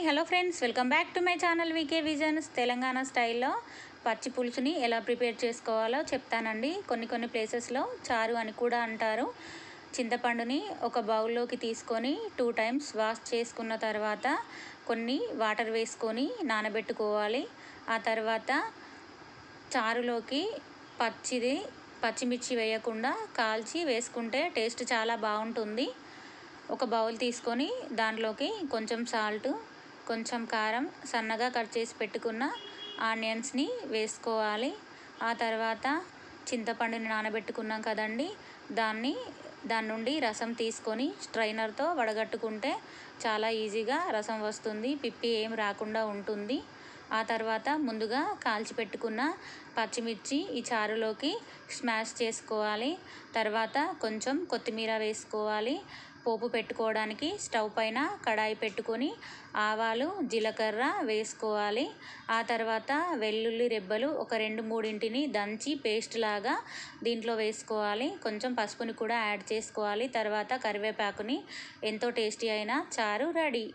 Hello friends, welcome back to my channel VK Visions. Telangana స్టైల్లో పచ్చి పులుసుని ఎలా ప్రిపేర్ చేసుకోవాలో చెప్తానండి. కొన్ని ప్లేసెస్లో చారు అని కూడా అంటారు. చింతపండుని ఒక బౌల్లోకి తీసుకొని 2 టైమ్స్ వాష్ చేసుకున్న తర్వాత కొన్ని వాటర్ వేసుకొని నానబెట్టుకోవాలి. ఆ తర్వాత చారులోకి పచ్చిమిర్చి వేయకుండా కాల్చి వేసుకుంటే టేస్ట్ చాలా బాగుంటుంది. ఒక బౌల్ తీసుకొని దాంట్లోకి కొంచెం సాల్ట్, కొంచెం కారం, సన్నగా కట్ చేసి పెట్టుకున్న ఆనియన్స్ని వేసుకోవాలి. ఆ తర్వాత చింతపండుని నానబెట్టుకున్నాం కదండి, దాని నుండి రసం తీసుకొని స్ట్రైనర్తో వడగట్టుకుంటే చాలా ఈజీగా రసం వస్తుంది, పిప్పి ఏం రాకుండా ఉంటుంది. ఆ తర్వాత ముందుగా కాల్చి పెట్టుకున్న పచ్చిమిర్చి ఈ చారులోకి స్మాష్ చేసుకోవాలి. తర్వాత కొంచెం కొత్తిమీర వేసుకోవాలి. పోపు పెట్టుకోవడానికి స్టవ్ పైన కడాయి పెట్టుకొని ఆవాలు, జీలకర్ర వేసుకోవాలి. ఆ తర్వాత వెల్లుల్లి రెబ్బలు ఒక 2-3 దంచి పేస్ట్ లాగా దీంట్లో వేసుకోవాలి. కొంచెం పసుపుని కూడా యాడ్ చేసుకోవాలి. తర్వాత కరివేపాకుని. ఎంతో టేస్టీ అయిన చారు రెడీ.